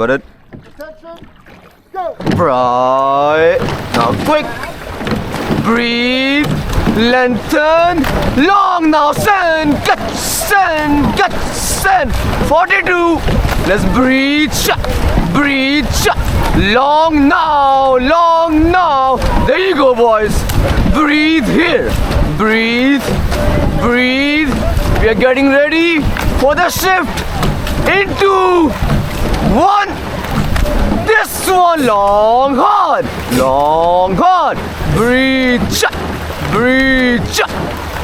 remember it. Attention, go! Right. Now quick. Breathe. Lengthen. Long now. Send. Gut. Send. Gut. Send. 42. Let's breathe. Shut. Breathe. Shut. Long now. Long now. There you go, boys. Breathe here. Breathe. Breathe. We are getting ready for the shift into one. This one, long hard, long hard. Breathe, shut, breathe, shut.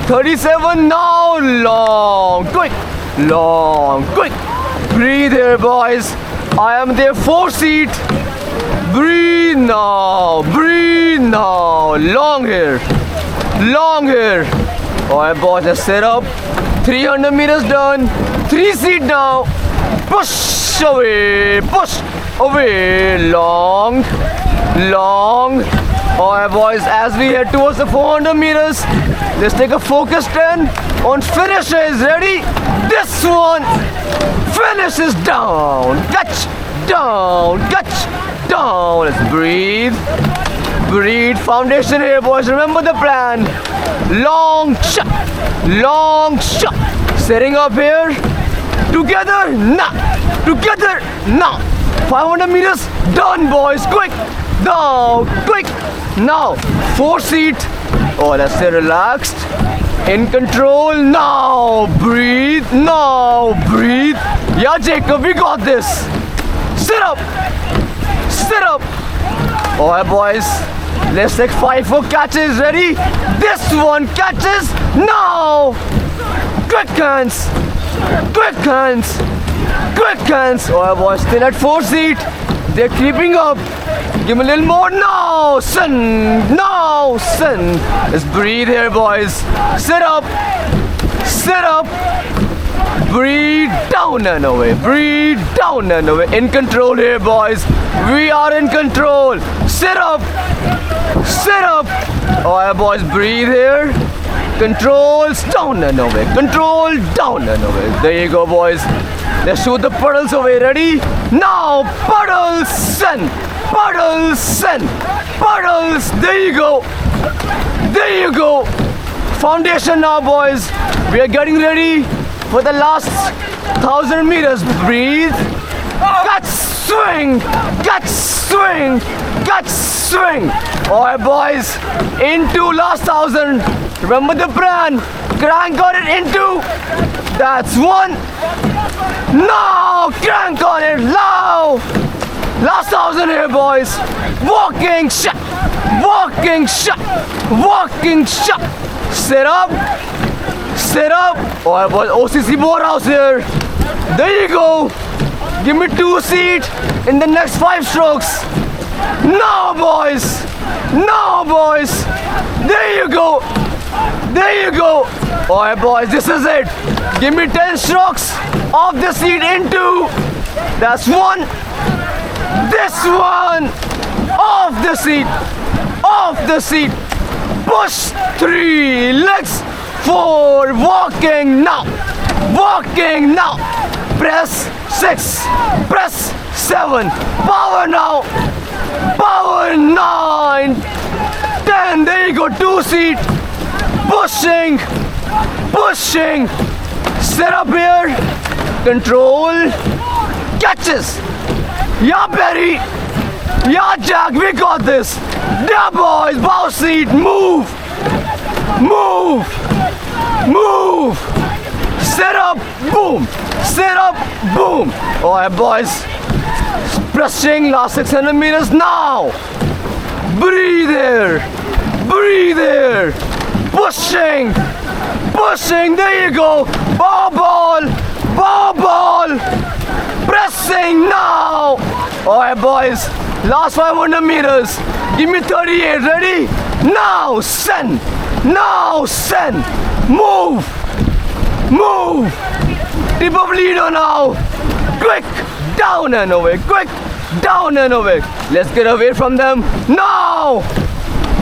37 now, long, quick, long, quick. Breathe here, boys. I am their 4 seat. Breathe now, long here, long here. Alright, boys, let's set up. 300 meters done. 3 seat now. Push away, long, long. Alright, boys, as we head towards the 400 meters, let's take a focus turn on finishes. Ready? This one finishes down, catch, down, catch, down. Let's breathe. Breathe. Foundation here, boys. Remember the plan. Long shot, long shot. Setting up here. Together, now. Together, now. 500 meters done, boys. Quick. Now, quick. Now, 4 seat. Oh, let's stay relaxed. In control. Now, breathe. Now, breathe. Yeah, Jacob, we got this. Sit up. Sit up. Alright, boys. Let's take 5 for catches. Ready? This one catches now. Quick hands. Quick hands. Quick hands. Alright, boys. Still at 4 seat. They're creeping up. Give me a little more. Now, son. Now, son. Let's breathe here, boys. Sit up. Sit up. Breathe down and away. Breathe down and away. In control here, boys. We are in control. Sit up. Sit up. Alright, boys. Breathe here. Controls down and away. Control down and away. There you go, boys. Let's shoot the puddles away. Ready? Now, puddles, send. Puddles, send. Puddles. There you go. There you go. Foundation now, boys. We are getting ready for the last 1,000 meters. Breathe. Catch, swing. Catch, swing. Catch, swing. Alright, boys. Into last 1,000. Remember the plan. Crank on it into. That's 1. Now, crank on it. Now. Last 1,000 here, boys. Walking shot. Walking shot. Walking shot. Sit up. Sit up. Alright, boys. OCC Morehouse here. There you go. Give me 2 seat in the next 5 strokes. Now, boys. Now, boys. There you go. There you go. Alright, boys. This is it. Give me 10 strokes off the seat into. That's 1. This one. Off the seat. Off the seat. Push 3 legs. 4. Walking now. Walking now. Press 6. Press 7. Power now. Power 9. 10. There you go. 2 seat. Pushing. Pushing. Sit up here. Control. Catches. Yeah, Barry. Yeah, Jack. We got this. Yeah, boys. Bow seat. Move. Move. Move. Sit up. Boom. Sit up. Boom. Alright, boys. Pressing last 600 meters now. Breathe here. Breathe here. Pushing. Pushing. There you go. Bow ball. Bow ball. Pressing now. Alright, boys. Last 500 meters. Give me 38. Ready? Now. Send. Now. Send. Move. Move. Tip of leader now. Quick. Down and away. Quick. Down and away. Let's get away from them. Now.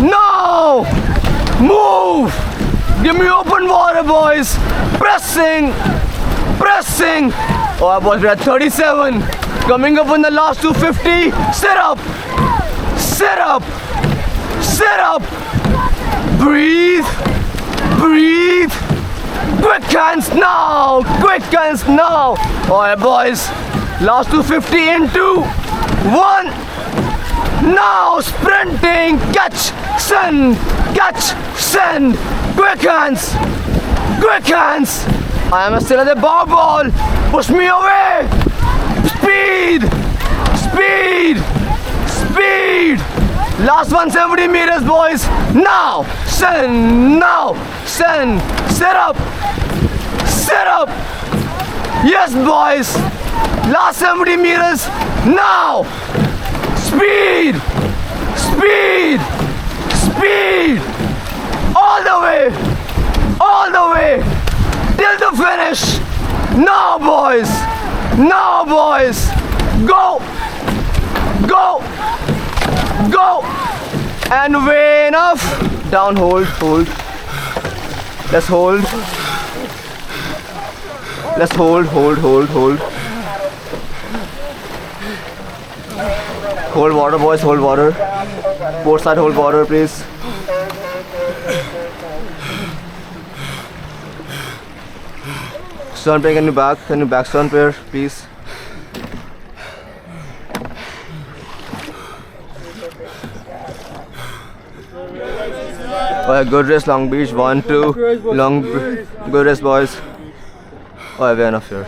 Now. Move. Give me open water, boys. Pressing. Pressing. Oh, boys, we're at 37. Coming up on the last 250. Sit up. Sit up. Sit up. Breathe. Breathe. Quick hands now. Quick hands now. Alright, boys. Last 250 in 2, 1. Now sprinting. Catch. Send. Catch. Send. Quick hands. Quick hands. I am still at the bar ball. Push me away. Speed. Speed. Speed. Last 170 meters, boys. Now. Send. Now. Send. Sit up. Sit up. Yes, boys. Last 70 meters. Now. Speed. Speed. Speed. All the way. All the way. Till the finish. Now, boys. Now, boys. Go. Go. Go. And way enough. Down, hold, hold. Let's hold. Let's hold, hold, hold, hold. Hold water, boys, hold water. Both side, hold water, please. Stern pair, can you back stern pair, please? Alright, good rest, Long Beach. 1, 2. Good rest, boys. Alright, we're enough here.